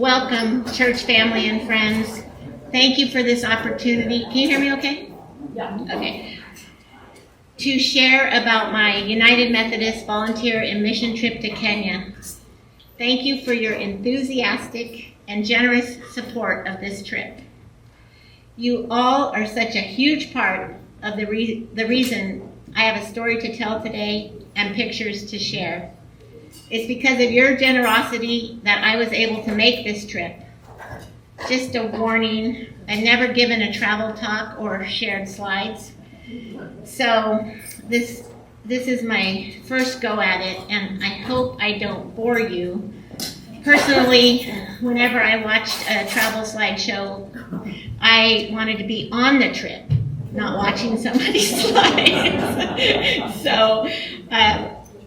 Welcome, church family and friends. Thank you for this opportunity. Can you hear me okay? Yeah. Okay. To share about my United Methodist Volunteer and mission trip to Kenya. Thank you for your enthusiastic and generous support of this trip. You all are such a huge part of the reason I have a story to tell today and pictures to share. It's because of your generosity that I was able to make this trip. Just a warning, I've never given a travel talk or shared slides. So this is my first go at it, and I hope I don't bore you. Personally, whenever I watched a travel slideshow, I wanted to be on the trip, not watching somebody's slides. So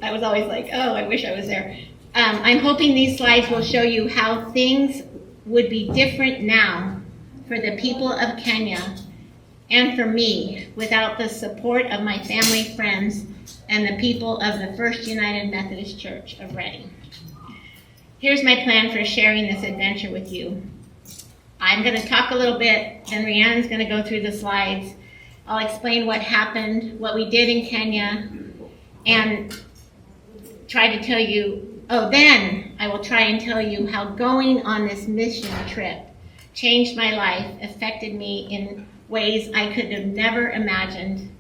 I was always like, oh, I wish I was there. I'm hoping these slides will show you how things would be different now for the people of Kenya and for me without the support of my family, friends, and the people of the First United Methodist Church of Reading. Here's my plan for sharing this adventure with you. I'm going to talk a little bit, then Rhiannon's going to go through the slides. I'll explain what happened, what we did in Kenya, and try to tell you, then I will try and tell you how going on this mission trip changed my life, affected me in ways I could have never imagined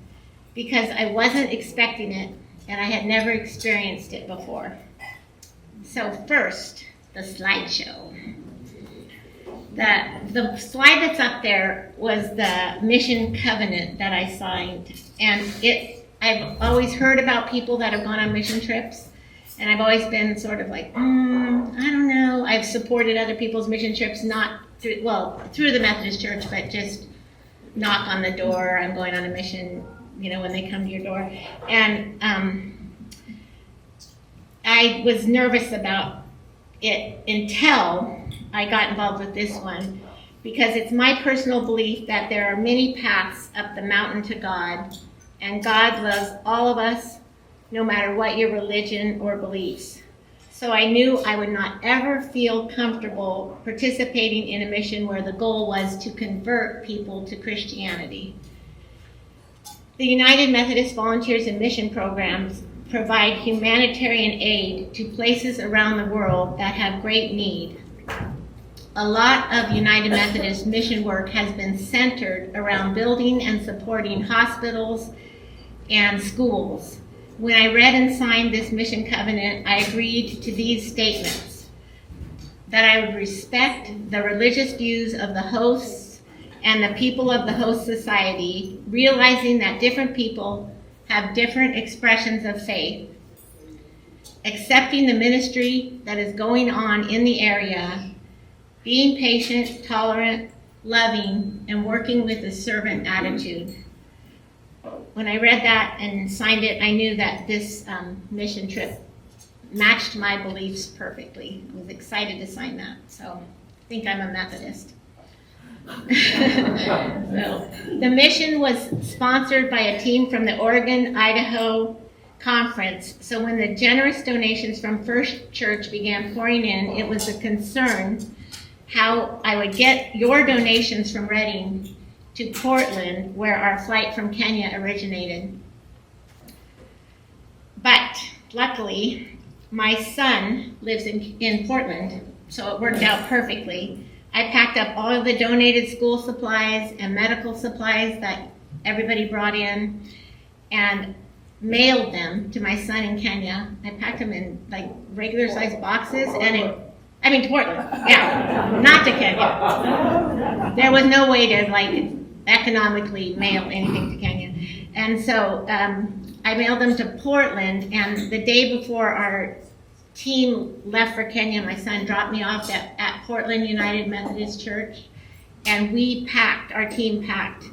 because I wasn't expecting it and I had never experienced it before. So first, the slideshow. The slide that's up there was the mission covenant that I signed, and I've always heard about people that have gone on mission trips, and I've always been sort of like, I don't know. I've supported other people's mission trips, not through the Methodist Church, but just knock on the door. I'm going on a mission, when they come to your door. And I was nervous about it until I got involved with this one, because it's my personal belief that there are many paths up the mountain to God, and God loves all of us, no matter what your religion or beliefs. So I knew I would not ever feel comfortable participating in a mission where the goal was to convert people to Christianity. The United Methodist Volunteers and Mission Programs provide humanitarian aid to places around the world that have great need. A lot of United Methodist mission work has been centered around building and supporting hospitals and schools. When I read and signed this mission covenant, I agreed to these statements: that I would respect the religious views of the hosts and the people of the host society, realizing that different people have different expressions of faith, accepting the ministry that is going on in the area, being patient, tolerant, loving, and working with a servant attitude. When I read that and signed it, I knew that this mission trip matched my beliefs perfectly. I was excited to sign that, so I think I'm a Methodist. So, the mission was sponsored by a team from the Oregon-Idaho conference, so when the generous donations from First Church began pouring in, it was a concern how I would get your donations from Reading to Portland, where our flight from Kenya originated. But luckily, my son lives in Portland, so it worked out perfectly. I packed up all of the donated school supplies and medical supplies that everybody brought in and mailed them to my son in Kenya. I packed them in regular sized boxes and to Portland, yeah, not to Kenya. There was no way to economically mail anything to Kenya. And so I mailed them to Portland, and the day before our team left for Kenya, my son dropped me off at Portland United Methodist Church, and our team packed.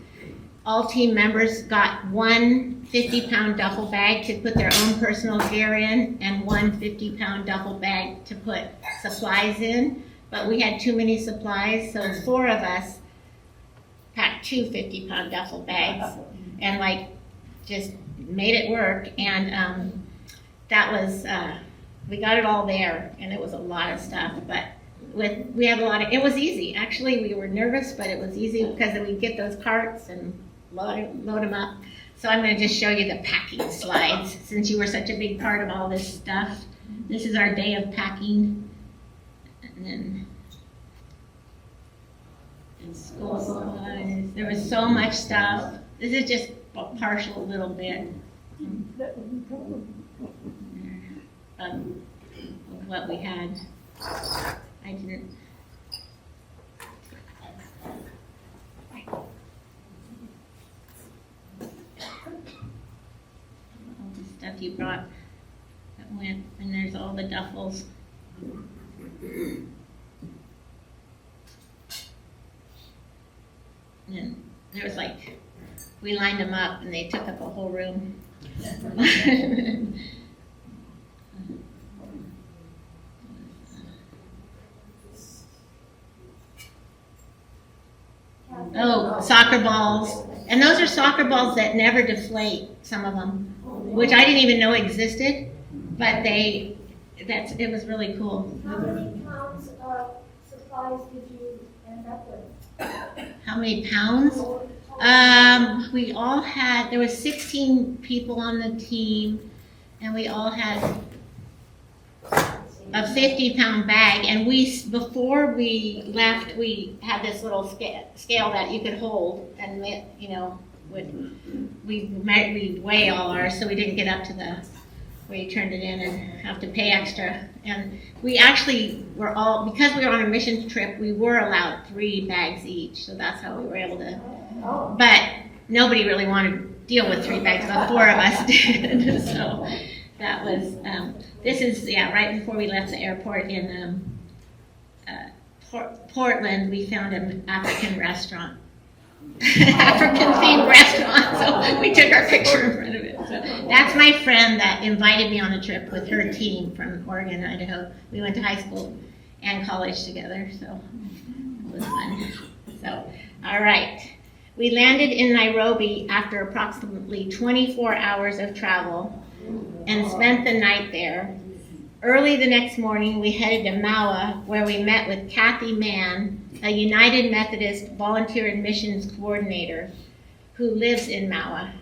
All team members got one 50-pound duffel bag to put their own personal gear in, and one 50-pound duffel bag to put supplies in. But we had too many supplies, so 4 of us packed 2 50-pound duffel bags and just made it work. And that was we got it all there, and it was a lot of stuff, but we had a lot of, it was easy. Actually, we were nervous, but it was easy because we'd get those carts and load them up. So I'm going to just show you the packing slides since you were such a big part of all this stuff. This is our day of packing. And then school supplies. There was so much stuff. This is just a partial little bit of what we had. I didn't. All the stuff you brought that went, and there's all the duffels. And there was like, we lined them up and they took up a whole room. Oh, soccer balls. And those are soccer balls that never deflate, some of them, which I didn't even know existed, but it was really cool. How many pounds of supplies did you end up with? How many pounds? We all had, there was 16 people on the team, and we all had a 50-pound bag, and before we left, we had this little scale that you could hold, and we weigh all ours, so we didn't get up to where you turned it in and have to pay extra. And we actually were all, because we were on a mission trip, we were allowed 3 bags each, so that's how we were able to. But nobody really wanted to deal with 3 bags, but 4 of us did. So that was, this is, right before we left the airport in Portland, we found an African restaurant. African themed restaurant, so we took our picture in front of it. So that's my friend that invited me on the trip with her team from Oregon, Idaho. We went to high school and college together, so it was fun. So, all right. We landed in Nairobi after approximately 24 hours of travel and spent the night there. Early the next morning, we headed to Maua, where we met with Kathy Mann, a United Methodist Volunteer and Missions Coordinator who lives in Maua,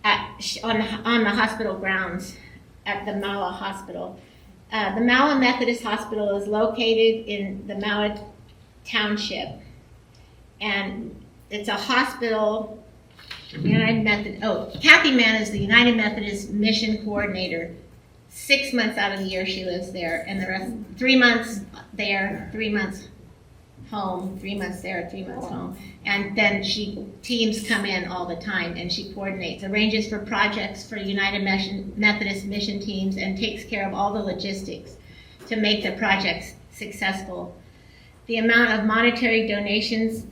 on the hospital grounds at the Maua Hospital. The Maua Methodist Hospital is located in the Maua Township, and it's a hospital. Kathy Mann is the United Methodist Mission Coordinator. 6 months out of the year she lives there, and the rest 3 months there, 3 months home, 3 months there, 3 months home. And then teams come in all the time, and she coordinates, arranges for projects for United Methodist mission teams, and takes care of all the logistics to make the projects successful. The amount of monetary donations,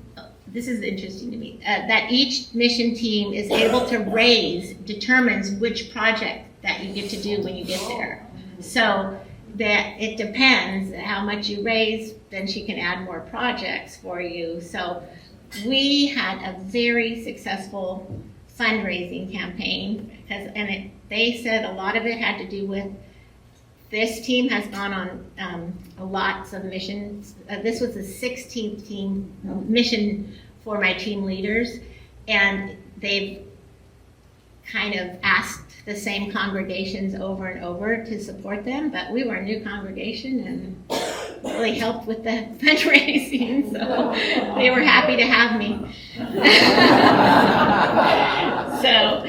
this is interesting to me, that each mission team is able to raise determines which project that you get to do when you get there. So that it depends how much you raise, then she can add more projects for you. So we had a very successful fundraising campaign, they said a lot of it had to do with this team has gone on lots of missions. This was the 16th team mission for my team leaders, and they've kind of asked the same congregations over and over to support them, but we were a new congregation and really helped with the fundraising, so they were happy to have me. So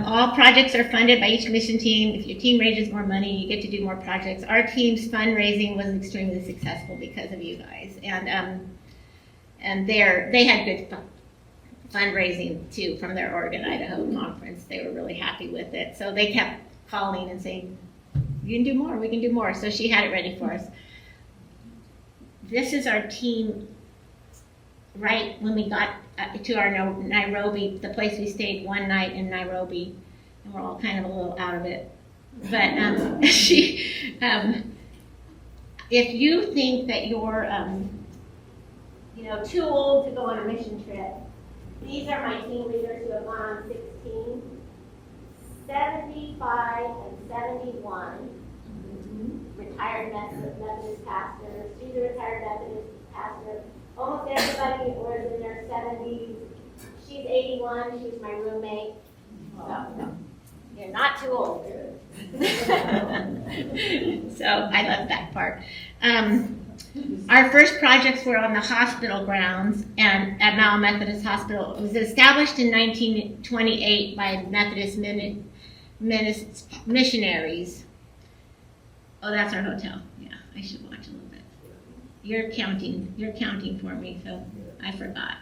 all projects are funded by each mission team. If your team raises more money, you get to do more projects. Our team's fundraising was extremely successful because of you guys, and they had good fundraising too from their Oregon, Idaho conference. They were really happy with it. So they kept calling and saying, you can do more, we can do more. So she had it ready for us. This is our team right when we got to our Nairobi, the place we stayed one night in Nairobi, and we're all kind of a little out of it. But if you think that you're too old to go on a mission trip, these are my team leaders who have gone on 16, 75 and 71, retired Methodist pastors. She's a retired Methodist pastor. Almost everybody was in their 70s. She's 81. She's my roommate. So, you're not too old. So I love that part. Our first projects were on the hospital grounds and at Mount Methodist Hospital. It was established in 1928 by Methodist missionaries. Oh, that's our hotel. Yeah, I should watch a little bit. You're counting for me, so I forgot.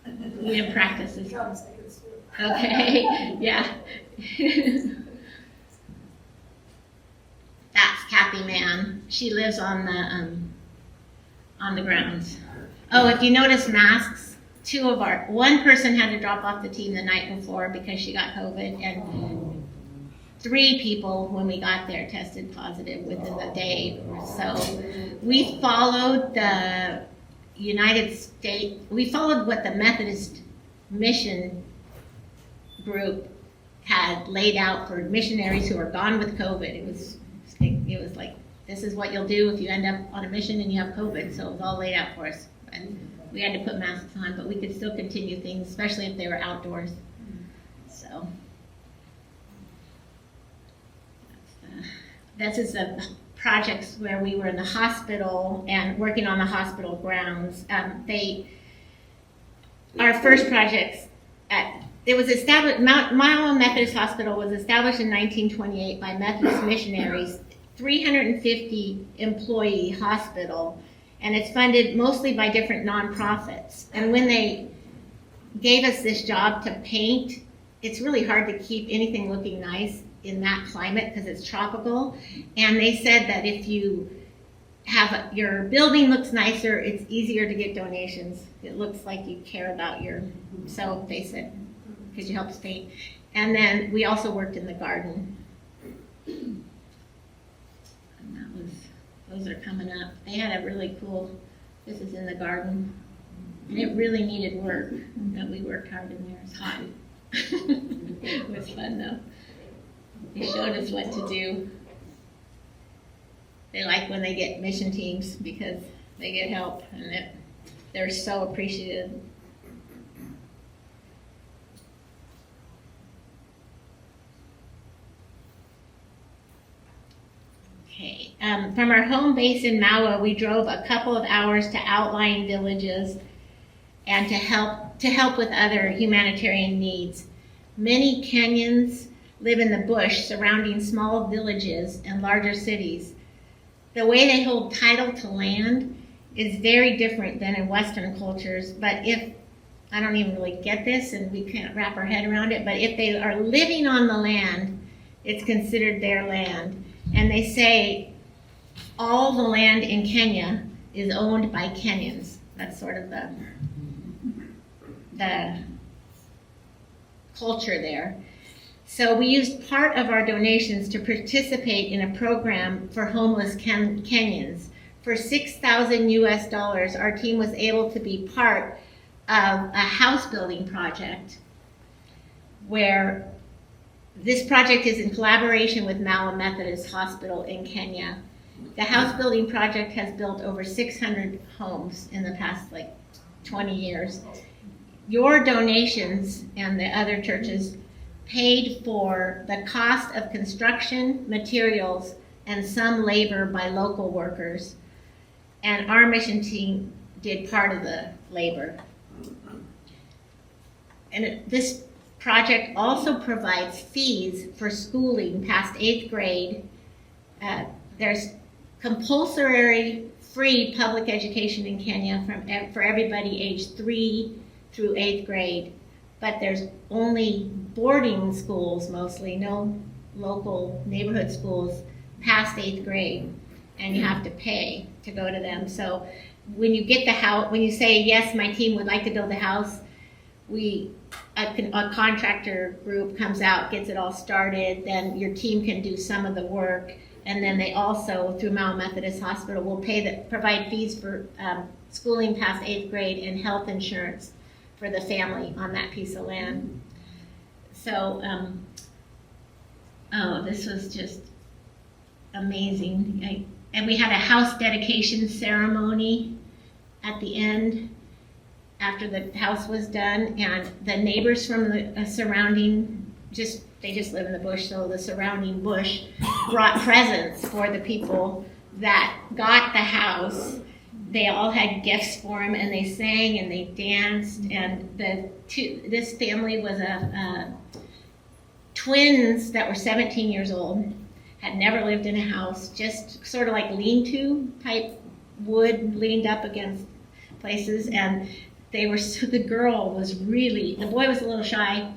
We didn't practice this. Okay, yeah. That's Kathy Mann. She lives on the grounds. Oh, if you notice masks, one person had to drop off the team the night before because she got COVID, and 3 people when we got there tested positive within the day or so. We followed we followed what the Methodist mission group had laid out for missionaries who are gone with COVID. It was like, this is what you'll do if you end up on a mission and you have COVID. So it was all laid out for us. And we had to put masks on, but we could still continue things, especially if they were outdoors. So this is the projects where we were in the hospital and working on the hospital grounds. Our first projects it was established. Mount Methodist Hospital was established in 1928 by Methodist missionaries. 350 employee hospital, and it's funded mostly by different nonprofits. And when they gave us this job to paint, it's really hard to keep anything looking nice in that climate because it's tropical. And they said that if you have your building looks nicer, it's easier to get donations. It looks like you care about so they said, could you help us paint? And then we also worked in the garden. And those are coming up. They had a really cool, this is in the garden. And it really needed work, but we worked hard in there. It's hot. It was fun though. They showed us what to do. They like when they get mission teams because they get help, and they're so appreciative. Okay. From our home base in Maua, we drove a couple of hours to outlying villages and to help with other humanitarian needs. Many Kenyans live in the bush surrounding small villages and larger cities. The way they hold title to land is very different than in Western cultures, but I don't even really get this and we can't wrap our head around it, but if they are living on the land, it's considered their land. And they say all the land in Kenya is owned by Kenyans. That's sort of the culture there. So we used part of our donations to participate in a program for homeless Kenyans. For $6,000 our team was able to be part of a house building project where this project is in collaboration with Mount Methodist Hospital in Kenya. The house building project has built over 600 homes in the past 20 years. Your donations and the other churches paid for the cost of construction, materials, and some labor by local workers. And our mission team did part of the labor. And this project also provides fees for schooling past 8th grade. There's compulsory free public education in Kenya for everybody aged 3 through 8th grade, but there's only boarding schools mostly, no local neighborhood schools past 8th grade, and you have to pay to go to them. So when you get the house, when you say, yes, my team would like to build a house, a contractor group comes out, gets it all started, then your team can do some of the work, and then they also, through Mount Methodist Hospital, will provide fees for schooling past 8th grade and health insurance for the family on that piece of land. So, this was just amazing. And we had a house dedication ceremony at the end after the house was done, and the neighbors from the surrounding, they just live in the bush, so the surrounding bush brought presents for the people that got the house. They all had gifts for him, and they sang and they danced. And this family was twins that were 17 years old, had never lived in a house, just sort of like lean-to type wood leaned up against places. And the girl was really, the boy was a little shy,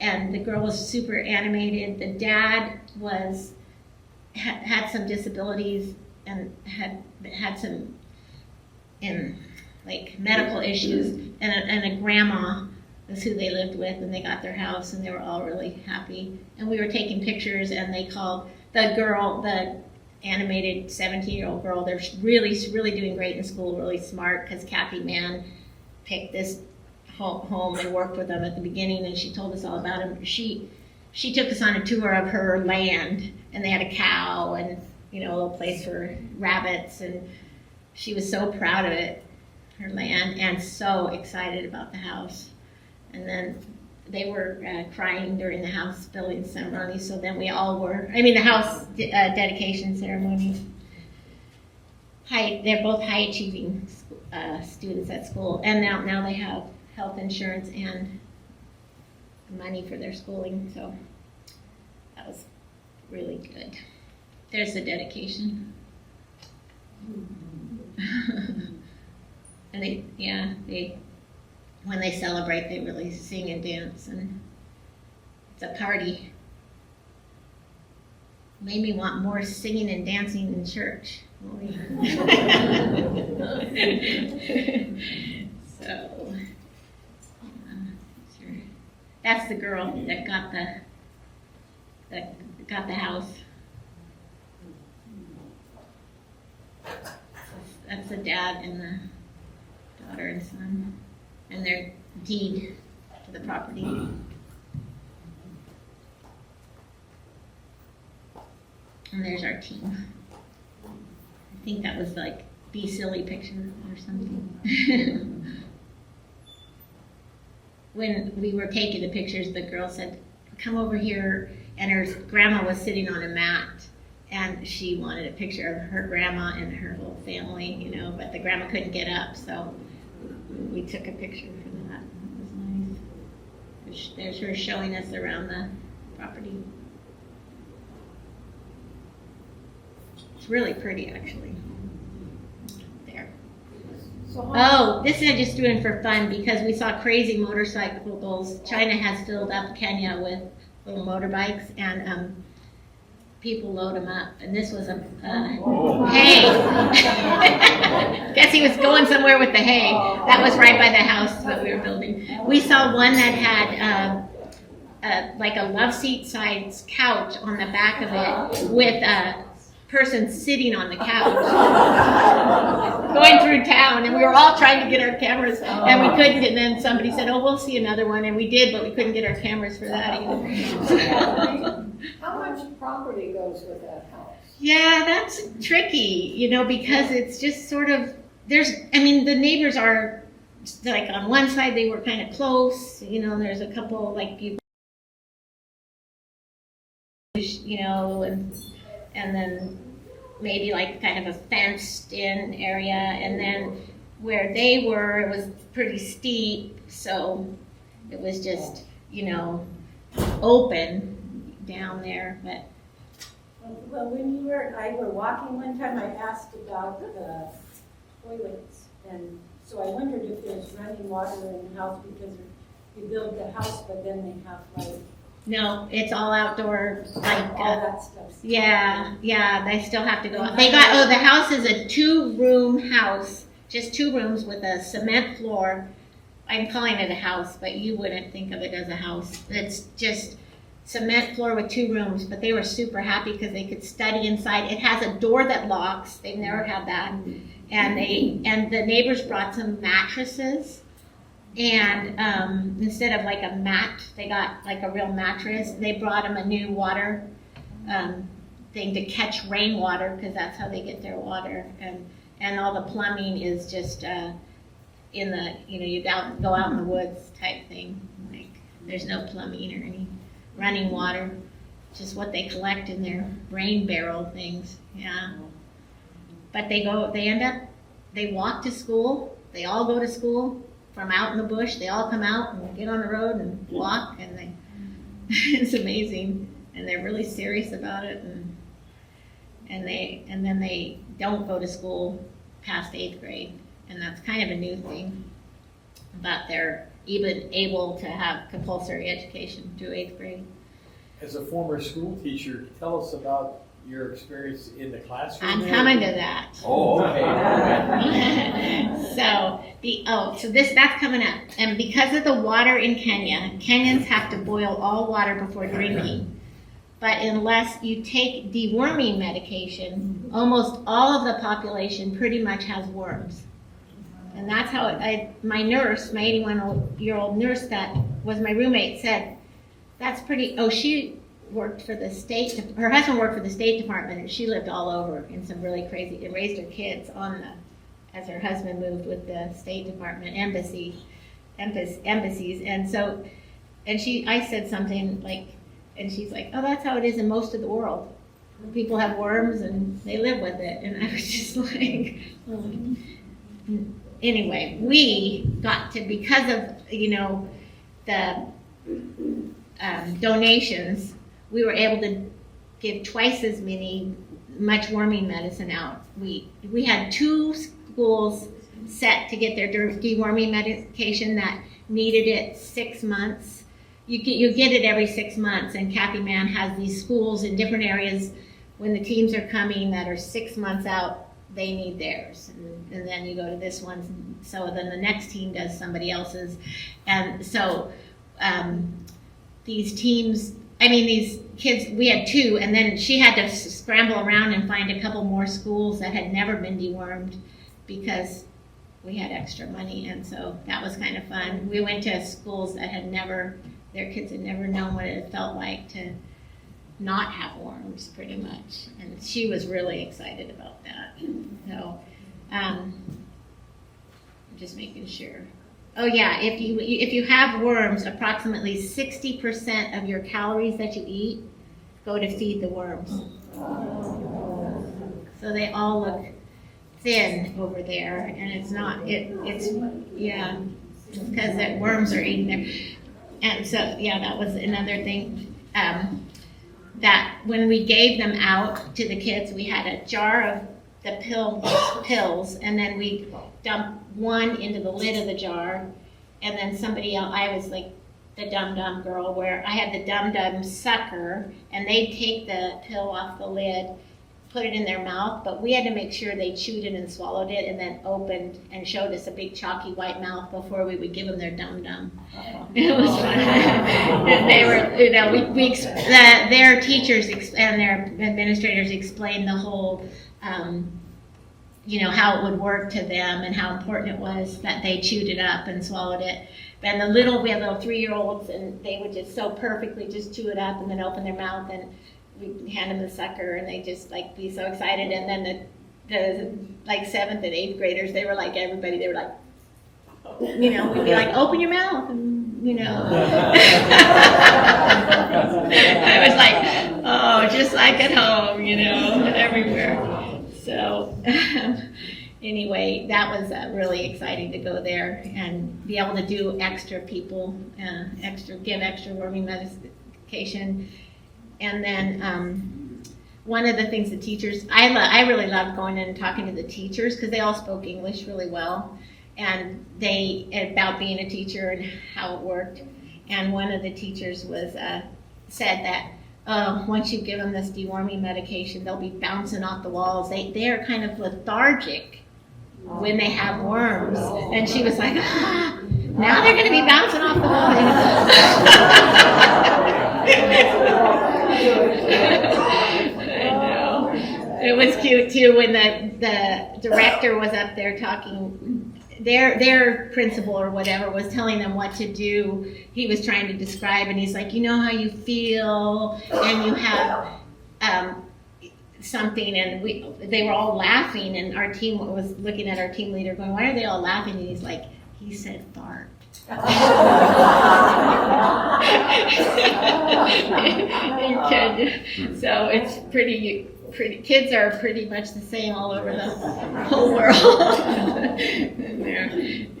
and the girl was super animated. The dad had some disabilities and had some like medical issues, and a grandma is who they lived with, and they got their house, and they were all really happy. And we were taking pictures, and they called the animated 17-year-old girl. They're really doing great in school, really smart, because Kathy Mann picked this home and worked with them at the beginning, and she told us all about him. She took us on a tour of her land, and they had a cow and a little place for rabbits, and she was so proud of it, her land, and so excited about the house. And then they were crying during the house building ceremony, so then we all were. The house dedication ceremony. They're both high-achieving students at school, and now they have health insurance and money for their schooling, so that was really good. There's the dedication. And they when they celebrate, they really sing and dance, and it's a party. Made me want more singing and dancing in church. So, sure. That's the girl that got the house. That's the dad and the daughter and son, and their deed to the property. And there's our team. I think that was like Be Silly picture or something. When we were taking the pictures, the girl said, "Come over here," and her grandma was sitting on a mat, and she wanted a picture of her grandma and her whole family, but the grandma couldn't get up, so we took a picture for that. It was nice. There's her showing us around the property. It's really pretty, actually. There. Oh, this I just doing for fun because we saw crazy motorcycles. China has filled up Kenya with little motorbikes, and people load them up. And this was a hay. Guess he was going somewhere with the hay. That was right by the house that we were building. We saw one that had like a love seat size couch on the back of it with a person sitting on the couch going through town, and we were all trying to get our cameras and we couldn't, and then somebody said, "Oh, we'll see another one," and we did, but we couldn't get our cameras for that either. How much property goes with that house? Yeah, that's tricky, because it's just sort of, the neighbors are like on one side they were kind of close, there's a couple like you and then maybe like kind of a fenced in area, and then where they were, it was pretty steep, so it was just, open down there, but. Well, when you and I were walking one time, I asked about the toilets, and so I wondered if there's running water in the house because you build the house, but then they have like. No, it's all outdoor, like all that stuff. Yeah, they still have to go out. The house is a 2-room house, just 2 rooms with a cement floor. I'm calling it a house, but you wouldn't think of it as a house. It's just cement floor with 2 rooms, but they were super happy because they could study inside. It has a door that locks. They've never had that. And the neighbors brought some mattresses. And instead of like a mat, they got like a real mattress. They brought them a new water thing to catch rainwater, because that's how they get their water, and all the plumbing is just in the, you go out in the woods type thing. Like there's no plumbing or any running water, just what they collect in their rain barrel things. Yeah, but they walk to school. They all go to school from out in the bush. They all come out and get on the road and walk, and it's amazing. And they're really serious about it, and then they don't go to school past 8th grade, and that's kind of a new thing. But they're even able to have compulsory education through 8th grade. As a former school teacher, tell us about your experience in the classroom. I'm coming to that. Oh, okay. That's coming up. And because of the water in Kenya, Kenyans have to boil all water before drinking. But unless you take deworming medication, almost all of the population pretty much has worms. And that's how my 81-year-old nurse that was my roommate said, that's pretty, she worked for the state, her husband worked for the State Department, and she lived all over in some really crazy, and raised her kids as her husband moved with the State Department embassies. And so, I said something like, and she's like, oh, that's how it is in most of the world. People have worms and they live with it. And I was just like, oh. Anyway, we got to, because of, the donations, we were able to give twice as much worming medicine out. We had 2 schools set to get their deworming medication that needed it 6 months. You get it every 6 months, and Kathy Mann has these schools in different areas. When the teams are coming that are 6 months out, they need theirs, and then you go to this one. So then the next team does somebody else's, and so these kids, we had 2, and then she had to scramble around and find a couple more schools that had never been dewormed because we had extra money, and so that was kind of fun. We went to schools that their kids had never known what it felt like to not have worms, pretty much. And she was really excited about that. So, just making sure. Oh yeah, if you have worms, approximately 60% of your calories that you eat go to feed the worms. So they all look thin over there, and it's because the worms are eating them. And so, that was another thing, that when we gave them out to the kids, we had a jar of the pills, and then we dumped one into the lid of the jar, and then somebody else, I was like the dum-dum girl, where I had the dum-dum sucker, and they'd take the pill off the lid, put it in their mouth, but we had to make sure they chewed it and swallowed it, and then opened and showed us a big chalky white mouth before we would give them their dum-dum. It was fun. And they were, their teachers and their administrators explained the whole, how it would work to them and how important it was that they chewed it up and swallowed it. And we had little 3-year-olds, and they would just so perfectly just chew it up and then open their mouth, and we hand them the sucker, and they just be so excited. And then the 7th and 8th graders, they were like everybody. They were like, we'd be like, open your mouth, and I was like, oh, just like at home, everywhere. So anyway, that was really exciting to go there and be able to do extra people, give extra worming medication. And then one of the things the teachers, I really loved going in and talking to the teachers, because they all spoke English really well, and about being a teacher and how it worked. And one of the teachers said that once you give them this deworming medication, they'll be bouncing off the walls. They are kind of lethargic when they have worms. And she was like, now they're going to be bouncing off the walls. I know. It was cute too when the director was up there talking. Their principal or whatever was telling them what to do. He was trying to describe, and he's like, how you feel, and you have something, and they were all laughing, and our team was looking at our team leader going, why are they all laughing? And he's like, he said fart. So it's pretty, kids are pretty much the same all over the whole world.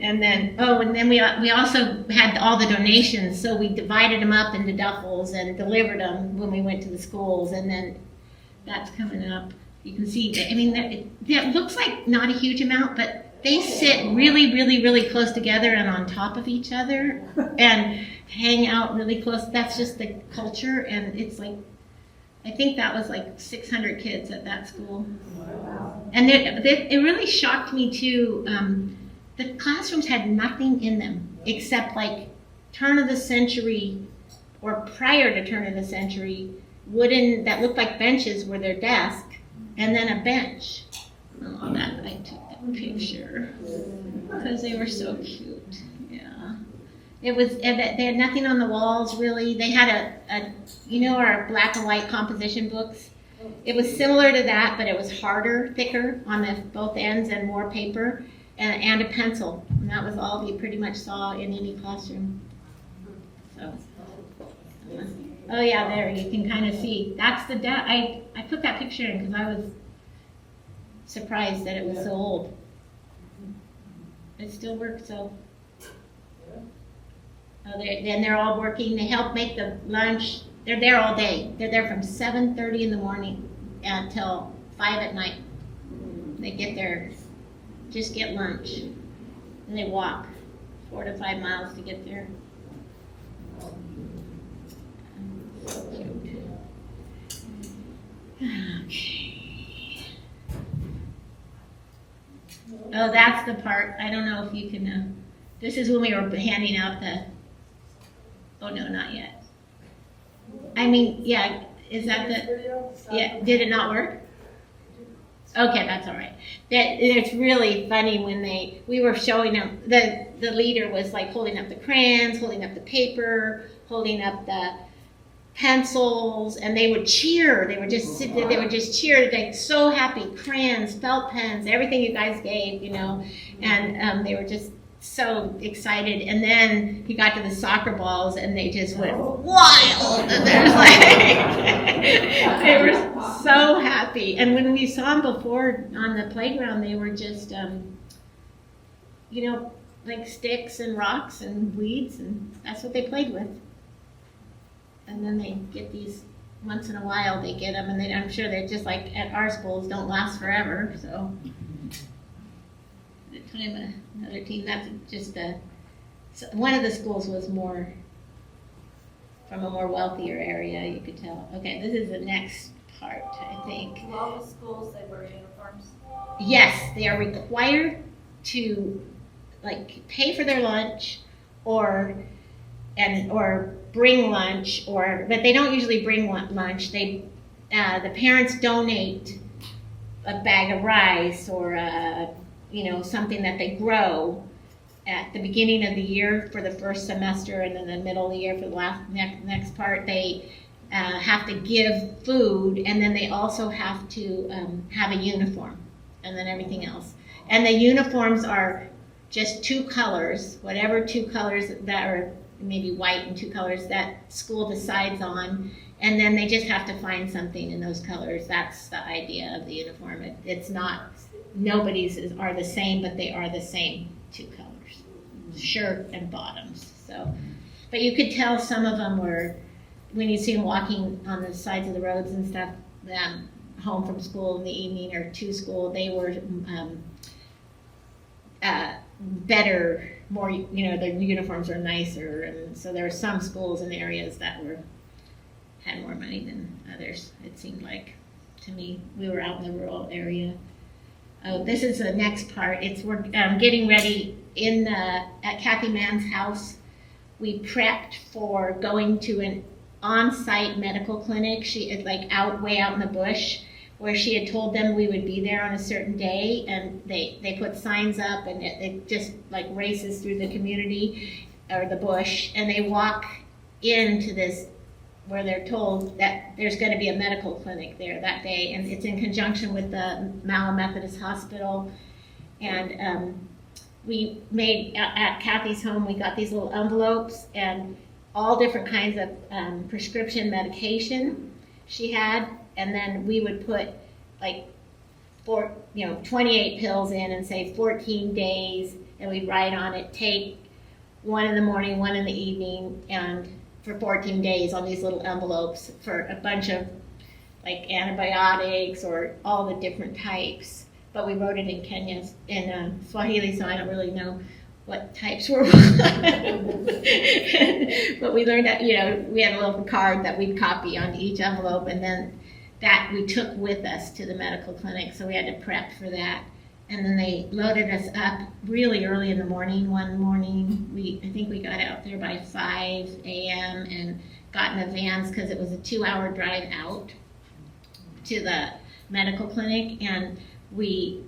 And then we also had all the donations, so we divided them up into duffels and delivered them when we went to the schools, and then that's coming up. You can see, I mean, that looks like not a huge amount, but they sit really, really, really close together and on top of each other and hang out really close. That's just the culture, and it's like, I think that was like 600 kids at that school. And it really shocked me too. The classrooms had nothing in them except like turn of the century or prior to turn of the century wooden, that looked like benches were their desk, and then a bench. Oh, that I took that picture because they were so cute. Yeah, it was. They had nothing on the walls really. They had our black and white composition books. It was similar to that, but it was harder, thicker on both ends, and more paper, and a pencil. And that was all you pretty much saw in any classroom. So. Oh yeah, there you can kind of see. That's the I put that picture in because I was surprised that it was so old. It still works so. They're all working. They help make the lunch. They're there all day. They're there from 7:30 in the morning until 5 at night. They get there, just get lunch, and they walk 4 to 5 miles to get there. Okay. Oh, that's the part. I don't know if you can. This is when we were handing out the. Oh no, not yet. I mean, yeah. Is that the? Yeah. Did it not work? Okay, that's all right. It's really funny when we were showing them. The leader was like holding up the crayons, holding up the paper, holding up the pencils, and they would cheer. They would just sit there. They would just cheer. They're so happy. Crayons, felt pens, everything you guys gave, and they were just so excited. And then he got to the soccer balls, and they just went wild. And there's like they were so happy. And when we saw them before on the playground, they were just like sticks and rocks and weeds, and that's what they played with. And then they get these, once in a while they get them, and I'm sure they're just like at our schools, don't last forever. So another team, that's just one of the schools was more from a more wealthier area, you could tell. Okay, this is the next part, I think. All the schools, they wear uniforms? Yes, they are required to pay for their lunch or bring lunch, but they don't usually bring lunch. The parents donate a bag of rice or something that they grow at the beginning of the year for the first semester, and then the middle of the year for the next part. They have to give food, and then they also have to have a uniform, and then everything else. And the uniforms are just 2 colors, whatever 2 colors that are maybe white and 2 colors that school decides on, and then they just have to find something in those colors. That's the idea of the uniform. It's not, nobody's are the same, but they are the same 2 colors, shirt and bottoms. So, but you could tell some of them were, when you see them walking on the sides of the roads and stuff, home from school in the evening or to school, they were better, more, the uniforms are nicer, and so there were some schools in areas that had more money than others, it seemed like to me. We were out in the rural area. Oh, this is the next part. We're getting ready at Kathy Mann's house. We prepped for going to an on-site medical clinic. She is way out in the bush, where she had told them we would be there on a certain day, and they put signs up, and it just races through the community or the bush, and they walk into this where they're told that there's going to be a medical clinic there that day, and it's in conjunction with the United Methodist Hospital. And we made, at Kathy's home, we got these little envelopes and all different kinds of prescription medication she had, and then we would put like 28 pills in and say 14 days, and we'd write on it, take 1 in the morning, 1 in the evening, and for 14 days on these little envelopes for a bunch of like antibiotics or all the different types. But we wrote it in Kenya, in Swahili, so I don't really know what types were what. But we learned that, we had a little card that we'd copy on each envelope, and then that we took with us to the medical clinic, so we had to prep for that. And then they loaded us up really early in the morning. One morning, I think we got out there by 5 a.m. and got in the vans because it was a 2-hour drive out to the medical clinic. And we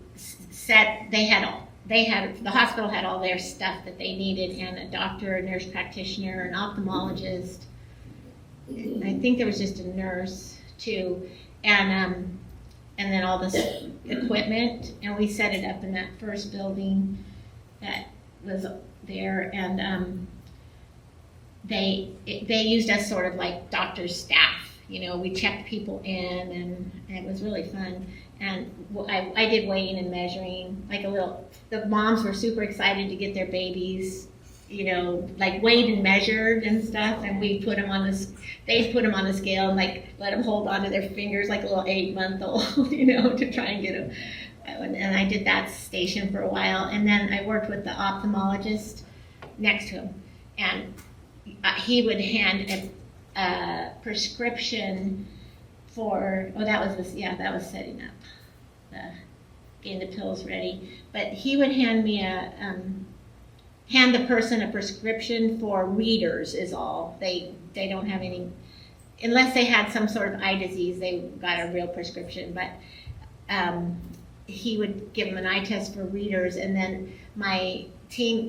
the hospital had all their stuff that they needed, and a doctor, a nurse practitioner, an ophthalmologist. I think there was just a nurse too, and then all this equipment, and we set it up in that first building that was there, and they used us sort of like doctor's staff. We checked people in, and it was really fun. And I did weighing and measuring, the moms were super excited to get their babies, like weighed and measured and stuff, and we put them on they'd put them on the scale and let them hold onto their fingers like a little 8-month-old, to try and get them. And I did that station for a while, and then I worked with the ophthalmologist next to him, and he would hand a prescription for, that was setting up, getting the pills ready. But he would hand me hand the person a prescription for readers is all. They don't have any, unless they had some sort of eye disease, they got a real prescription. But he would give them an eye test for readers, and then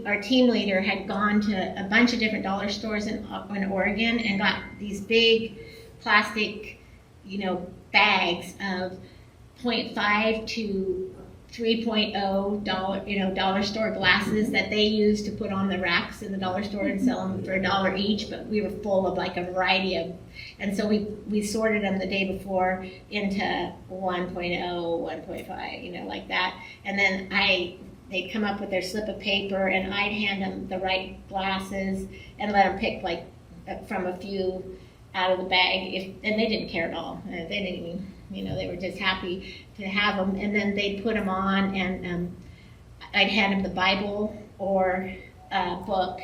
our team leader had gone to a bunch of different dollar stores in Oregon and got these big plastic bags of 0.5 to 3.0 dollar store glasses that they used to put on the racks in the dollar store and sell them for $1 each. But we were full of a variety of, and so we sorted them the day before into 1.0, 1.5, like that. And then they'd come up with their slip of paper, and I'd hand them the right glasses and let them pick from a few out of the bag, and they didn't care at all. They didn't even, they were just happy to have them. And then they'd put them on, and I'd hand them the Bible or a book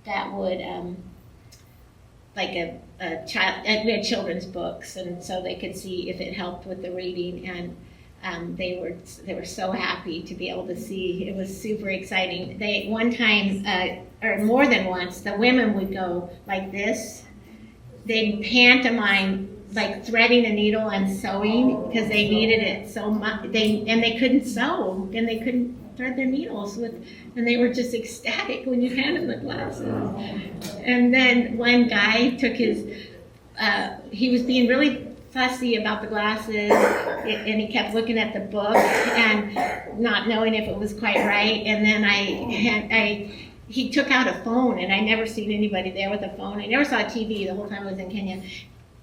that would, we had children's books, and so they could see if it helped with the reading. And they were so happy to be able to see. It was super exciting. One time, or more than once, the women would go like this. They'd pantomime threading a needle and sewing because they needed it so much. They couldn't sew, and they couldn't thread their needles and they were just ecstatic when you handed them the glasses. And then one guy took he was being really fussy about the glasses, and he kept looking at the book and not knowing if it was quite right. And then he took out a phone, and I never seen anybody there with a phone. I never saw a TV the whole time I was in Kenya,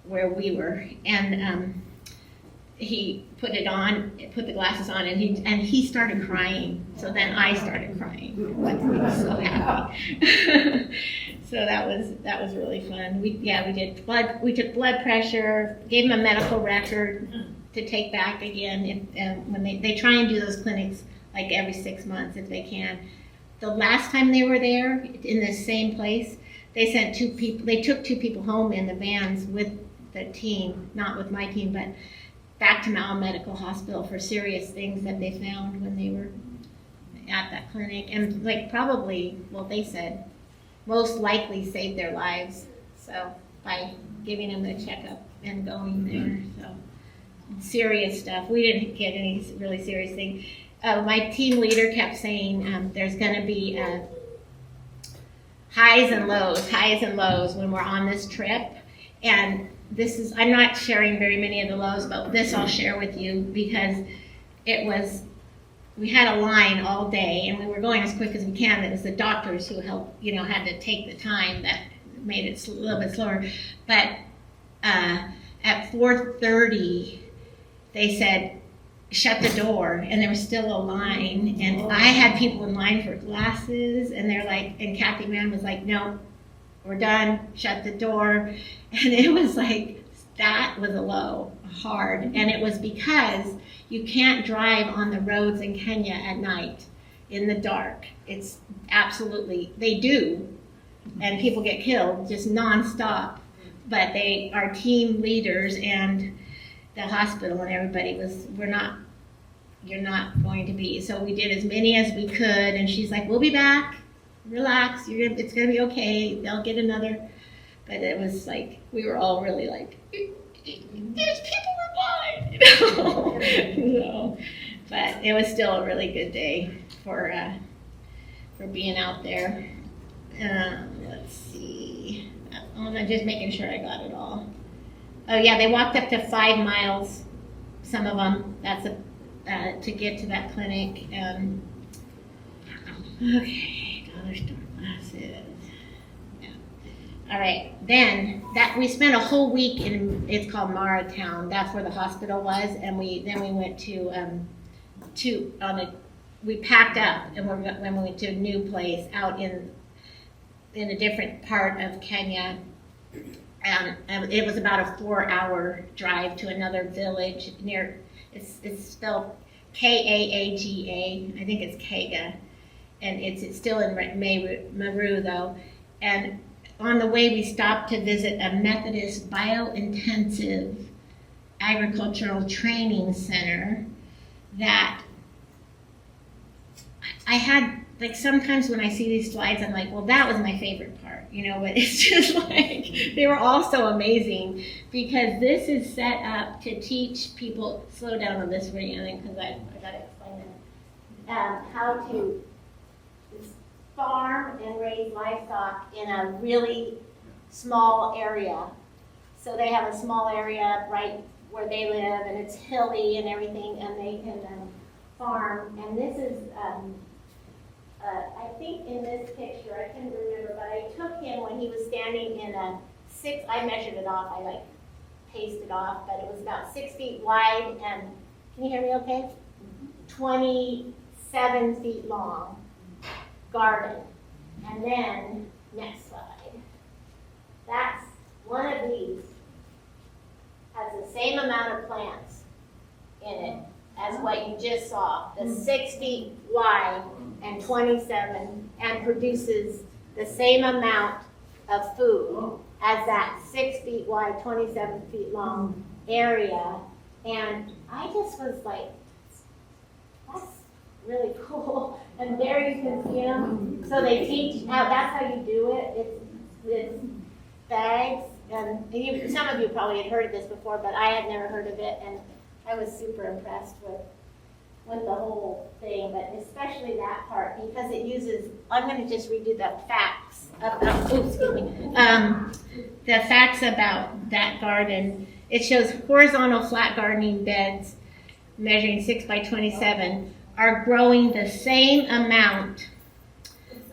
where we were. And he put it on, put the glasses on, and he started crying. So then I started crying. He was so happy. So that was really fun. We did blood. We took blood pressure, gave him a medical record to take back again. When they try and do those clinics every 6 months if they can. The last time they were there in the same place, they sent 2 people. They took 2 people home in the vans with the team, not with my team, but back to Mal Medical Hospital for serious things that they found when they were at that clinic, and they said most likely saved their lives. So by giving them the checkup and going there, so serious stuff. We didn't get any really serious thing. My team leader kept saying there's going to be highs and lows when we're on this trip. And this is, I'm not sharing very many of the lows, but this I'll share with you because we had a line all day and we were going as quick as we can. It was the doctors who helped, had to take the time that made it a little bit slower. But at 4:30, they said, shut the door, and there was still a line, and I had people in line for glasses, and they're like, and Kathy Mann was like, no, we're done, shut the door. And it was like, that was a low, hard, and it was because you can't drive on the roads in Kenya at night in the dark. It's absolutely, they do, and people get killed just nonstop, but they are team leaders, and the hospital and everybody you're not going to be. So we did as many as we could, and she's like, we'll be back, relax, it's going to be okay, they'll get another. But it was like, we were all really like, there's people in line, But it was still a really good day for being out there. Let's see, I'm just making sure I got it all. Oh yeah, they walked up to 5 miles, some of them, to get to that clinic. Okay, dollar store glasses. Yeah. All right, then we spent a whole week it's called Mara Town. That's where the hospital was, and we went we packed up and we went to a new place out in a different part of Kenya. And it was about a 4-hour drive to another village near, it's spelled Kaaga, I think it's Kaga, and it's still in Meru though. And on the way we stopped to visit a Methodist biointensive agricultural training center that I had, like, sometimes when I see these slides, I'm like, well, that was my favorite part, but it's just like, they were all so amazing because this is set up to teach people, slow down on this for you, because I got to explain it, how to farm and raise livestock in a really small area. So they have a small area right where they live, and it's hilly and everything, and they can farm. And this is, I think in this picture, I can't remember, but I took him when he was standing in I measured it off, I paced it off, but it was about 6 feet wide, and, can you hear me okay? 27 feet long garden. And then, next slide. That's one of these, has the same amount of plants in it as what you just saw, the 6 feet wide and 27, and produces the same amount of food as that 6 feet wide, 27 feet long area. And I just was like, that's really cool. And there you can see them. So they teach that's how you do it. It's bags, and some of you probably had heard of this before, but I had never heard of it, and I was super impressed with the whole thing, but especially that part, because it uses, I'm going to just redo the facts about, the facts about that garden. It shows horizontal flat gardening beds measuring 6 by 27 are growing the same amount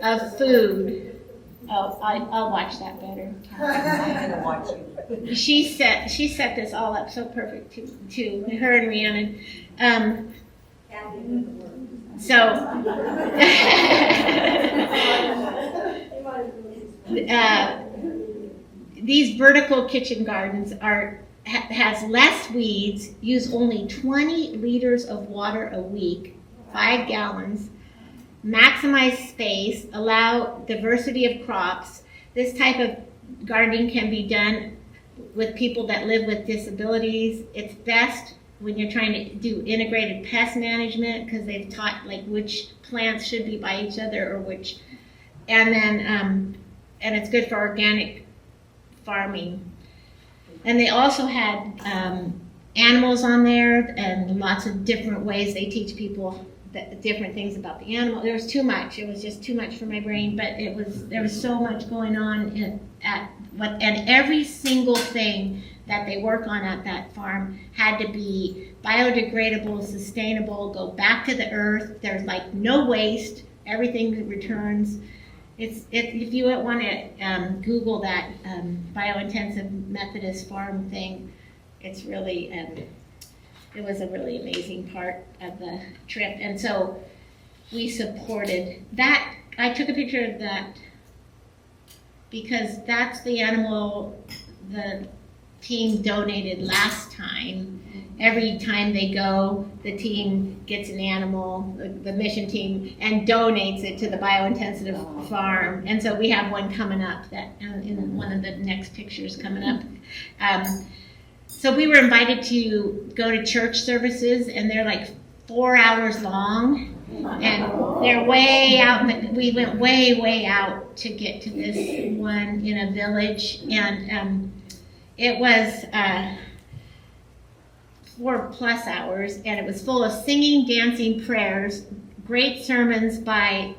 of food. Oh, I'll watch that better. I'm gonna watch you. She set this all up so perfect too. Her and Rhiannon. These vertical kitchen gardens has less weeds, use only 20 liters of water a week, 5 gallons, maximize space, allow diversity of crops. This type of gardening can be done with people that live with disabilities. It's best when you're trying to do integrated pest management, because they've taught which plants should be by each other or which, and then and it's good for organic farming. And they also had animals on there and lots of different ways they teach people different things about the animal. There was too much. It was just too much for my brain, but there was so much going on and every single thing that they work on at that farm had to be biodegradable, sustainable, go back to the earth. There's like no waste. Everything returns. If you want to Google that biointensive Methodist farm thing, it's really it was a really amazing part of the trip. And so we supported that. I took a picture of that because that's the animal the team donated last time. Every time they go, the team gets an animal, the mission team, and donates it to the biointensive farm. And so we have one coming up that in one of the next pictures coming up. So we were invited to go to church services, and they're like 4 hours long, and they're way out. We went way out to get to this one in a village, and it was 4+ hours, and it was full of singing, dancing, prayers, great sermons by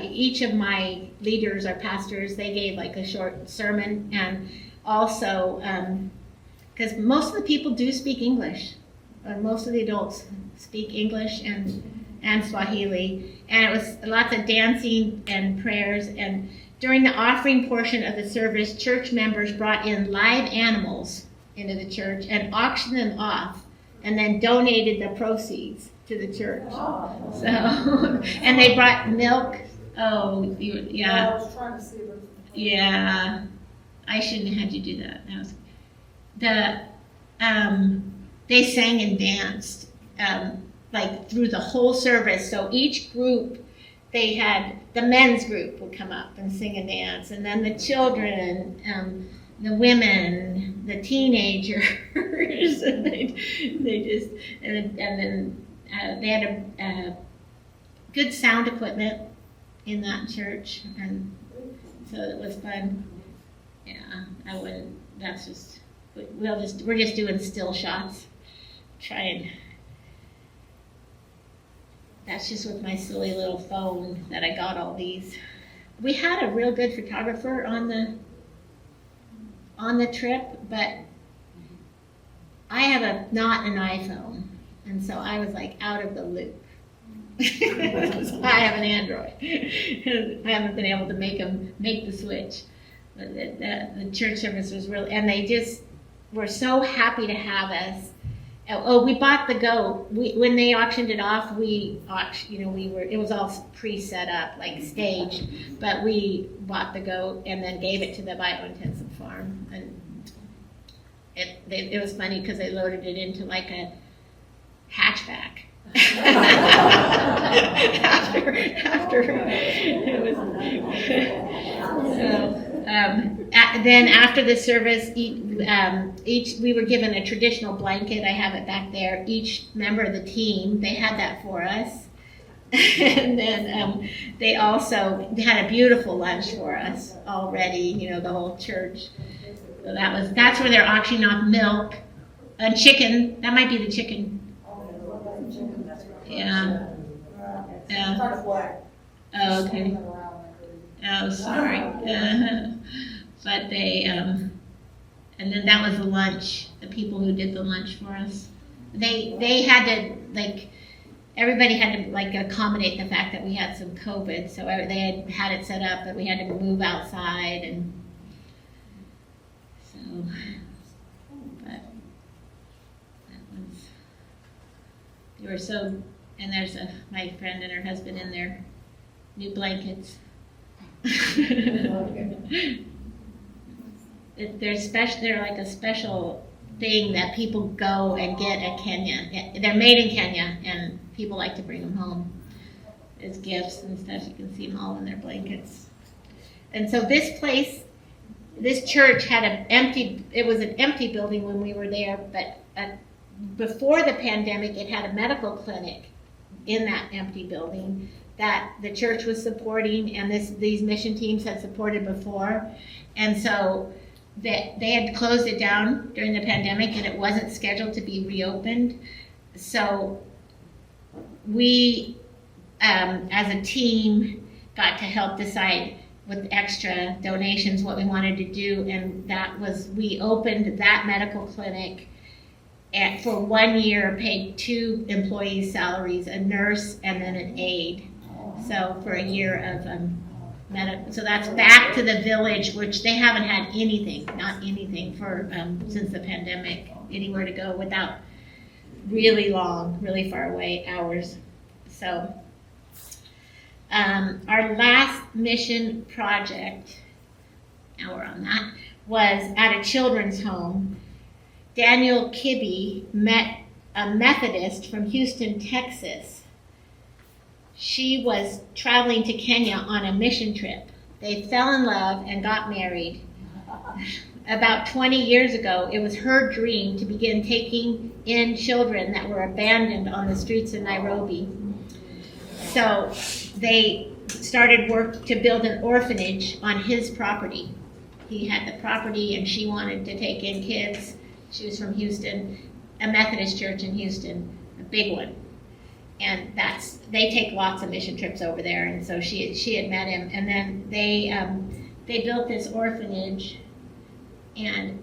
each of my leaders or pastors. They gave like a short sermon, and also because most of the people do speak English. Most of the adults speak English and Swahili, and it was lots of dancing and prayers. And during the offering portion of the service, church members brought in live animals into the church and auctioned them off, and then donated the proceeds to the church. So, and they brought milk. Oh, yeah. I was trying to see if it was. Yeah, I shouldn't have had you do that. They sang and danced like through the whole service. So each group, they had the men's group would come up and sing and dance, and then the children, the women, the teenagers, and then they had a good sound equipment in that church, and so it was fun. Yeah, I wouldn't. That's just we're just doing still shots. That's just with my silly little phone that I got all these. We had a real good photographer on the trip, but I have not an iPhone, and so I was like out of the loop. So I have an Android. I haven't been able to make the switch. But the church service was really, and they just were so happy to have us. Oh, we bought the goat. When they auctioned it off, it was all pre-set up, like staged, but we bought the goat and then gave it to the biointensive farm. And it was funny because they loaded it into like a hatchback. after it was then after the service, each we were given a traditional blanket. I have it back there. Each member of the team, they had that for us. And then they had a beautiful lunch for us already, the whole church. So that's where they're auctioning off milk and chicken. That might be the chicken. Yeah. Oh, okay. Oh, sorry. But they, and then that was the lunch, the people who did the lunch for us. They had to, everybody had to, accommodate the fact that we had some COVID, so they had it set up that we had to move outside, and so, but that was, they were so, and there's my friend and her husband in their new blankets. They're like a special thing that people go and get at Kenya. They're made in Kenya, and people like to bring them home as gifts and stuff. You can see them all in their blankets. And so this church had it was an empty building when we were there, but before the pandemic, it had a medical clinic in that empty building that the church was supporting, and these mission teams had supported before. And so they had closed it down during the pandemic, and it wasn't scheduled to be reopened. So we, as a team, got to help decide, with extra donations what we wanted to do, and that was, we opened that medical clinic for 1 year, paid 2 employees' salaries, a nurse and then an aide. So for a year of so that's back to the village, which they haven't had anything, not anything for since the pandemic, anywhere to go without really long, really far away hours. So our last mission project, now we're on that, was at a children's home. Daniel Kibbe met a Methodist from Houston, Texas. She was traveling to Kenya on a mission trip. They fell in love and got married. About 20 years ago, it was her dream to begin taking in children that were abandoned on the streets of Nairobi. So they started work to build an orphanage on his property. He had the property and she wanted to take in kids. She was from Houston, a Methodist church in Houston, a big one. And they take lots of mission trips over there, and so she had met him, and then they built this orphanage, and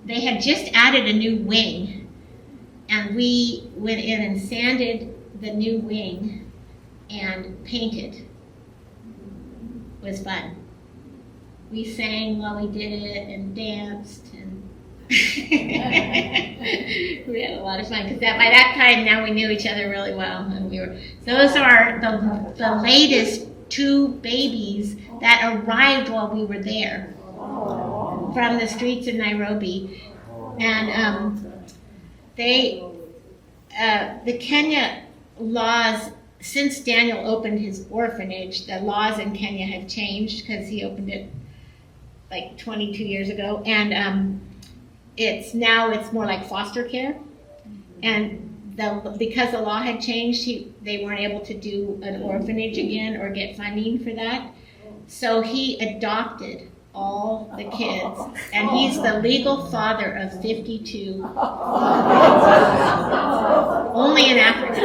they had just added a new wing, and we went in and sanded the new wing and painted. It was fun. We sang while we did it and danced, and we had a lot of fun because by that time now we knew each other really well, and those are the latest 2 babies that arrived while we were there from the streets of Nairobi, and the Kenya laws, since Daniel opened his orphanage, the laws in Kenya have changed because he opened it like 22 years ago, and it's more like foster care, and because the law had changed, they weren't able to do an orphanage again or get funding for that. So he adopted all the kids, and he's the legal father of 52, only in Africa.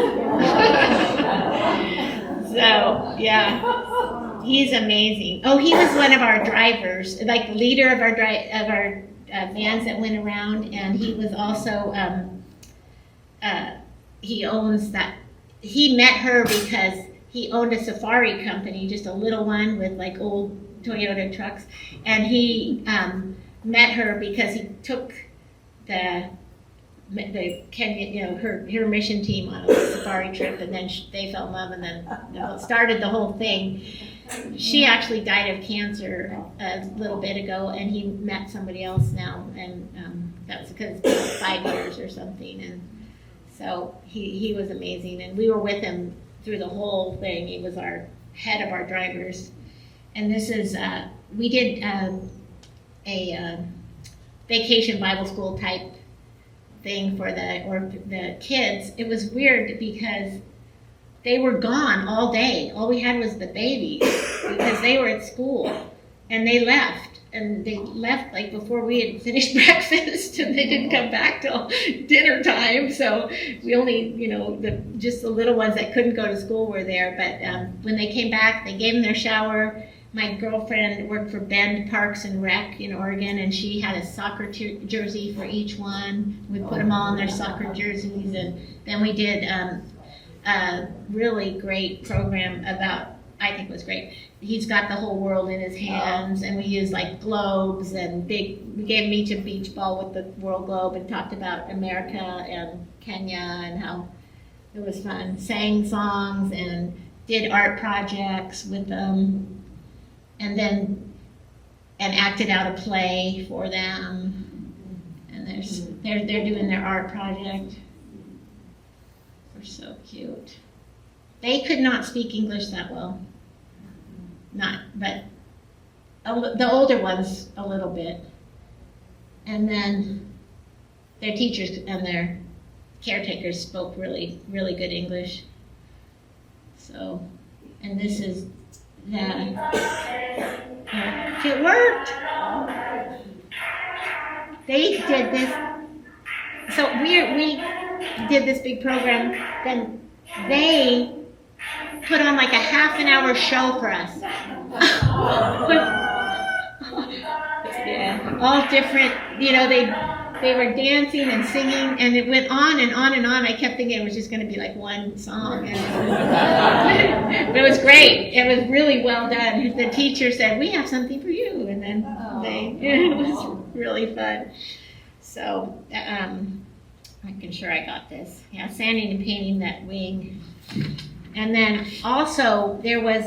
So yeah, he's amazing. Oh, he was one of our drivers, like the leader of our vans that went around, and he was also he owns that. He met her because he owned a safari company, just a little one with like old Toyota trucks, and he met her because he took the Kenya, her mission team on a safari trip, and then they fell in love, and then started the whole thing. She actually died of cancer a little bit ago, and he met somebody else now, and that was because it's been 5 years or something, and so he was amazing, and we were with him through the whole thing. He was our head of our drivers, and this is we did a vacation Bible school type thing for the kids. It was weird because they were gone all day. All we had was the babies because they were at school, and they left. And they left like before we had finished breakfast, and they didn't come back till dinner time. So we only, just the little ones that couldn't go to school were there. But when they came back, they gave them their shower. My girlfriend worked for Bend Parks and Rec in Oregon, and she had a soccer jersey for each one. We put them all in their soccer jerseys, and then we did a really great program about, I think it was great. He's got the whole world in his hands, and we used like globes and we gave him each a beach ball with the world globe, and talked about America and Kenya and how it was fun. Sang songs and did art projects with them, and acted out a play for them. And they're doing their art project. They're so cute. They could not speak English that well. But the older ones a little bit. And then their teachers and their caretakers spoke really, really good English. So, and this is it worked. They did this. So we did this big program. Then they put on like a half an hour show for us Yeah, all different, they were dancing and singing, and it went on and on and on. I kept thinking it was just going to be like one song. But it was great. It was really well done. The teacher said, "We have something for you," and then it was really fun. So I'm sure I got this. Yeah, sanding and painting that wing. And then also there was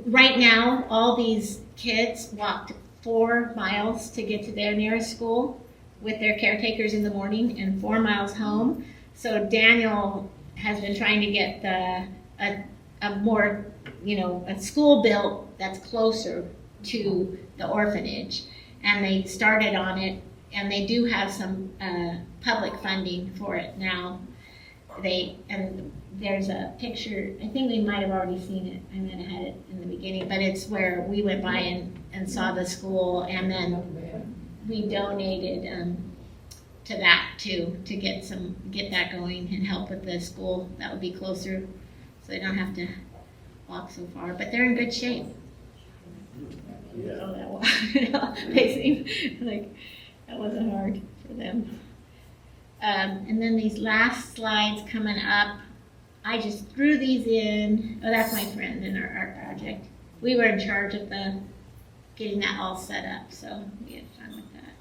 right now all these kids walked 4 miles to get to their nearest school with their caretakers in the morning and 4 miles home. So Daniel has been trying to get a more, a school built that's closer to the orphanage. And they started on it, and they do have some public funding for it now. And there's a picture, I think we might have already seen it, I might have had it in the beginning, but it's where we went by and saw the school, and then we donated to that too, to get that going and help with the school that would be closer, so they don't have to walk so far, but they're in good shape. Yeah. They seem like that wasn't hard for them. And then these last slides coming up, I just threw these in. Oh, that's my friend in our art project. We were in charge of getting that all set up, so we had fun with that.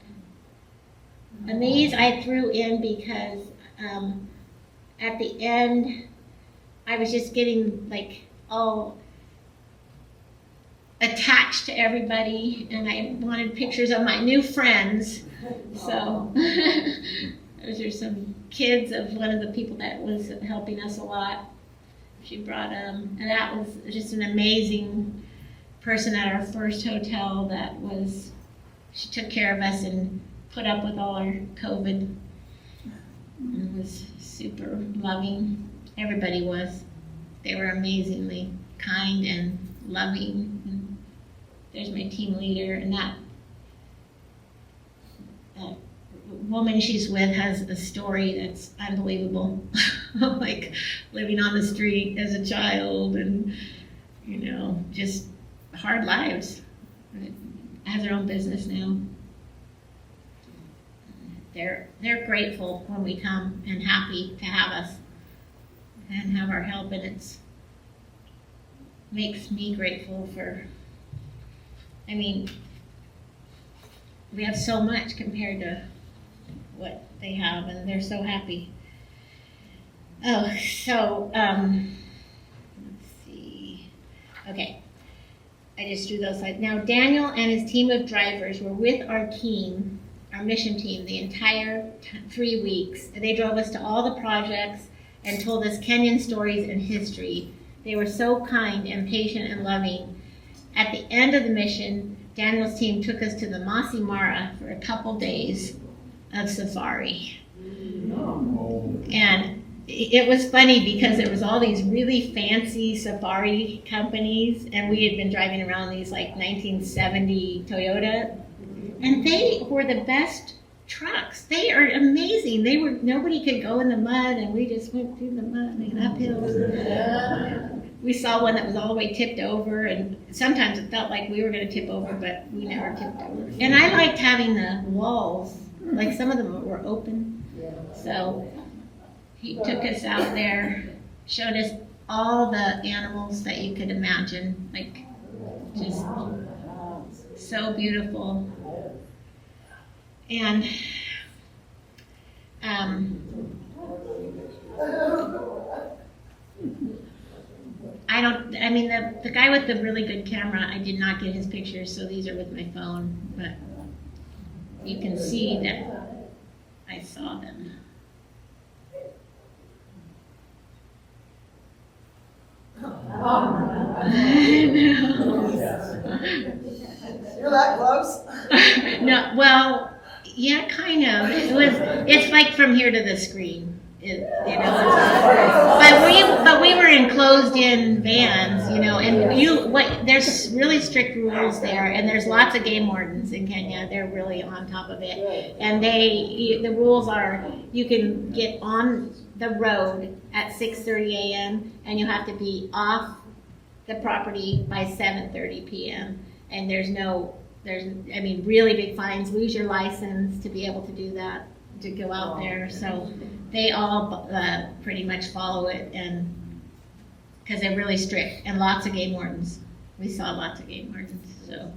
And these I threw in because at the end, I was just getting like all attached to everybody, and I wanted pictures of my new friends. So those are some kids of one of the people that was helping us a lot. She brought and that was just an amazing person at our first hotel she took care of us and put up with all our COVID and was super loving. Everybody was. They were amazingly kind and loving. And there's my team leader, and that woman she's with has a story that's unbelievable. Like living on the street as a child and, just hard lives. Has her own business now. They're grateful when we come and happy to have us and have our help, and it makes me grateful for, we have so much compared to what they have, and they're so happy. Oh, so, let's see. Okay, I just drew those slides. Now, Daniel and his team of drivers were with our team, our mission team, the entire 3 weeks. They drove us to all the projects and told us Kenyan stories and history. They were so kind and patient and loving. At the end of the mission, Daniel's team took us to the Masai Mara for a couple days of safari. And it was funny because it was all these really fancy safari companies, and we had been driving around these like 1970 Toyota, and they were the best trucks. They are amazing. Nobody could go in the mud, and we just went through the mud and up hills. We saw one that was all the way tipped over, and sometimes it felt like we were going to tip over, but we never tipped over. And I liked having the walls, like some of them were open. So he took us out there, showed us all the animals that you could imagine, like just so beautiful. And the guy with the really good camera, I did not get his pictures, so these are with my phone, but you can see that I saw them. You're that close? No, well, yeah, kind of. It's like from here to the screen. But we were enclosed in vans, and there's really strict rules there, and there's lots of game wardens in Kenya. They're really on top of it, and the rules are you can get on the road at 6:30 a.m. and you have to be off the property by 7:30 p.m. And there's really big fines, lose your license to be able to do that, to go out there. So they all pretty much follow it, and because they're really strict, and lots of game wardens. We saw lots of game wardens, so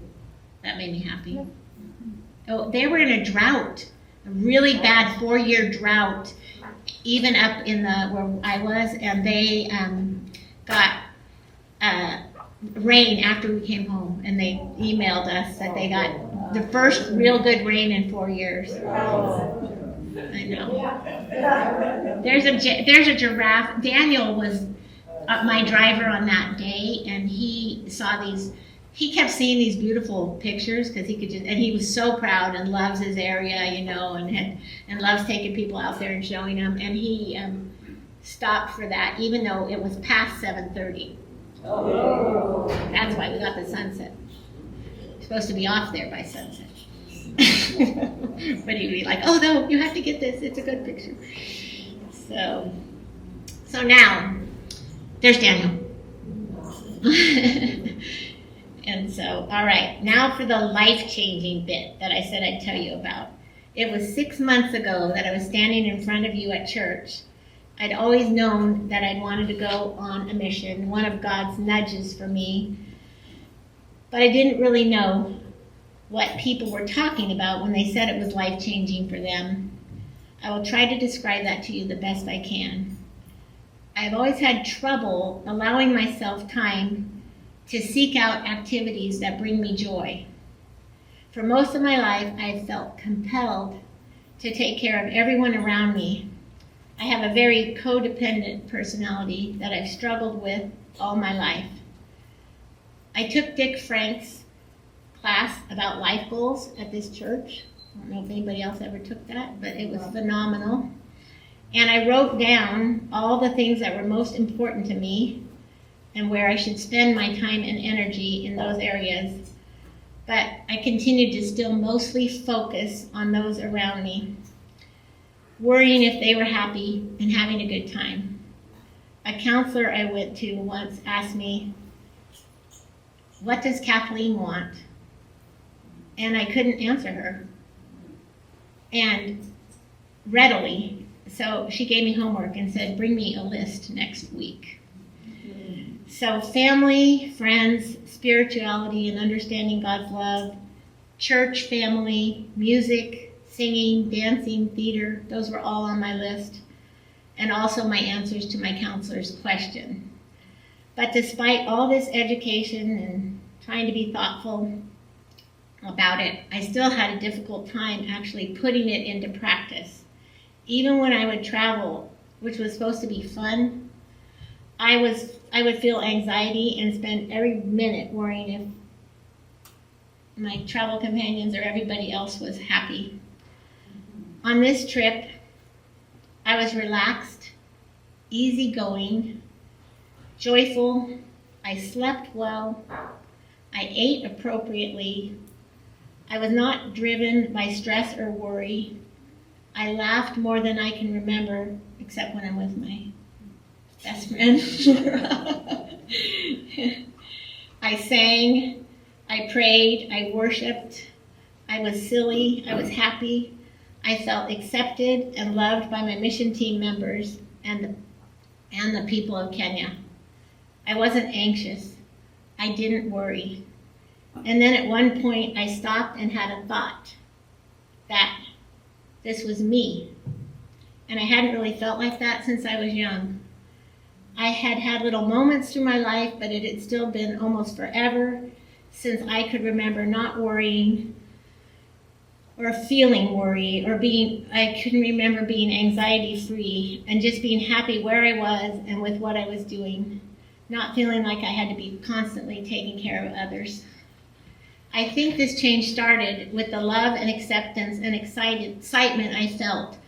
that made me happy. Oh, they were in a drought, a really bad 4-year drought, even up in where I was, and they got rain after we came home, and they emailed us that they got the first real good rain in 4 years. I know. There's a giraffe. Daniel was my driver on that day, and he saw these. He kept seeing these beautiful pictures because he could just, and he was so proud and loves his area, and loves taking people out there and showing them. And he stopped for that, even though it was past 7:30. Oh. That's why we got the sunset. It's supposed to be off there by sunset. But he'd be like, "Oh no, you have to get this. It's a good picture." So now there's Daniel. And so, all right, now for the life-changing bit that I said I'd tell you about. It was 6 months ago that I was standing in front of you at church. I'd always known that I'd wanted to go on a mission, one of God's nudges for me. But I didn't really know what people were talking about when they said it was life-changing for them. I will try to describe that to you the best I can. I've always had trouble allowing myself time to seek out activities that bring me joy. For most of my life, I've felt compelled to take care of everyone around me. I have a very codependent personality that I've struggled with all my life. I took Dick Frank's class about life goals at this church. I don't know if anybody else ever took that, but it was phenomenal. And I wrote down all the things that were most important to me and where I should spend my time and energy in those areas. But I continued to still mostly focus on those around me, worrying if they were happy and having a good time. A counselor I went to once asked me, "What does Kathleen want?" And I couldn't answer her, and readily. So she gave me homework and said, "Bring me a list next week." So family, friends, spirituality, and understanding God's love, church, family, music, singing, dancing, theater, those were all on my list, and also my answers to my counselor's question. But despite all this education and trying to be thoughtful about it, I still had a difficult time actually putting it into practice. Even when I would travel, which was supposed to be fun, I would feel anxiety and spend every minute worrying if my travel companions or everybody else was happy. On this trip, I was relaxed, easygoing, joyful. I slept well. I ate appropriately. I was not driven by stress or worry. I laughed more than I can remember, except when I'm with my best friend. I sang, I prayed, I worshiped, I was silly, I was happy. I felt accepted and loved by my mission team members and the people of Kenya. I wasn't anxious. I didn't worry. And then at one point I stopped and had a thought that this was me. And I hadn't really felt like that since I was young. I had had little moments through my life, but it had still been almost forever since I could remember not worrying or feeling worry I couldn't remember being anxiety-free and just being happy where I was and with what I was doing, not feeling like I had to be constantly taking care of others. I think this change started with the love and acceptance and excitement I felt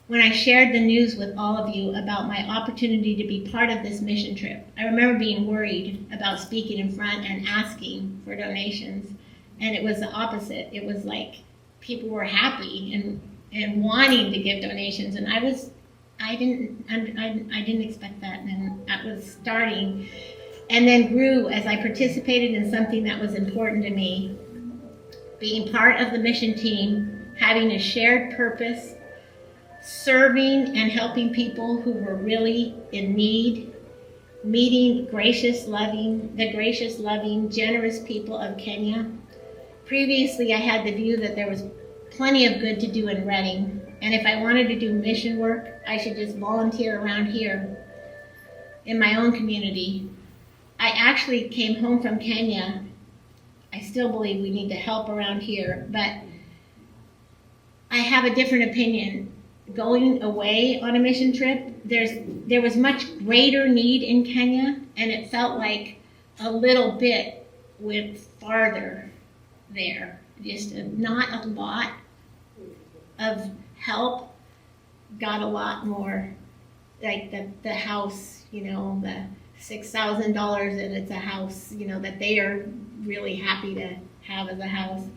when I shared the news with all of you about my opportunity to be part of this mission trip. I remember being worried about speaking in front and asking for donations, and it was the opposite. It was like people were happy and wanting to give donations, and I didn't expect that, and that was starting. and then grew as I participated in something that was important to me. Being part of the mission team, having a shared purpose, serving and helping people who were really in need, meeting the gracious, loving, generous people of Kenya. Previously, I had the view that there was plenty of good to do in Redding, and if I wanted to do mission work, I should just volunteer around here in my own community. I actually came home from Kenya. I still believe we need to help around here, but I have a different opinion. Going away on a mission trip, there was much greater need in Kenya, and it felt like a little bit went farther there. Just not a lot of help, got a lot more, like the house, the $6,000 and it's a house, that they are really happy to have as a house.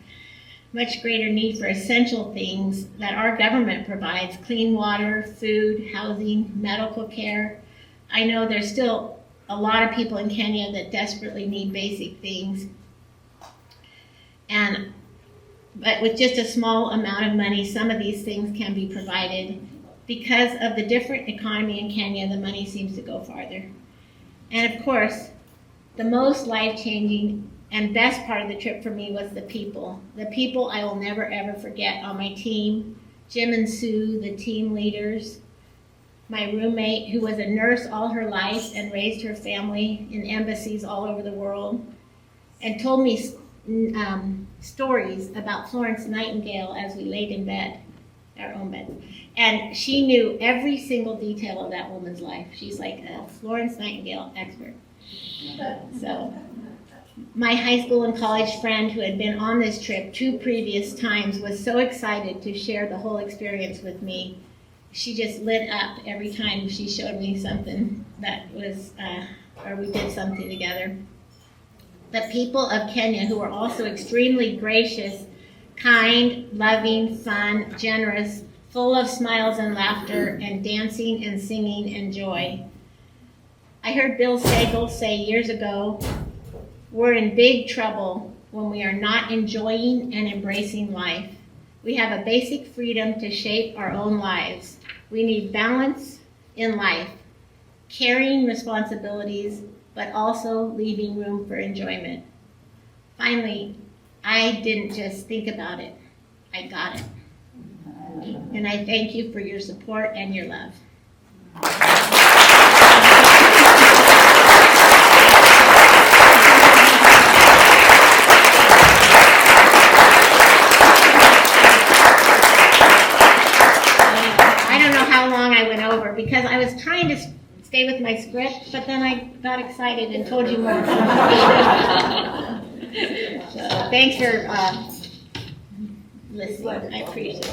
Much greater need for essential things that our government provides: clean water, food, housing, medical care. I know there's still a lot of people in Kenya that desperately need basic things. But with just a small amount of money, some of these things can be provided. Because of the different economy in Kenya, the money seems to go farther. And of course, the most life-changing and best part of the trip for me was the people. The people I will never ever forget on my team: Jim and Sue, the team leaders, my roommate who was a nurse all her life and raised her family in embassies all over the world, and told me stories about Florence Nightingale as we laid in bed, our own beds. And she knew every single detail of that woman's life. She's like a Florence Nightingale expert. So my high school and college friend who had been on this trip 2 previous times was so excited to share the whole experience with me. She just lit up every time she showed me something that was, or we did something together. The people of Kenya, who were also extremely gracious, kind, loving, fun, generous, full of smiles and laughter, and dancing and singing and joy. I heard Bill Sagal say years ago, we're in big trouble when we are not enjoying and embracing life. We have a basic freedom to shape our own lives. We need balance in life, carrying responsibilities, but also leaving room for enjoyment. Finally, I didn't just think about it, I got it. And I thank you for your support and your love. I don't know how long I went over because I was trying to stay with my script, but then I got excited and told you more. So thanks for listening. I appreciate it.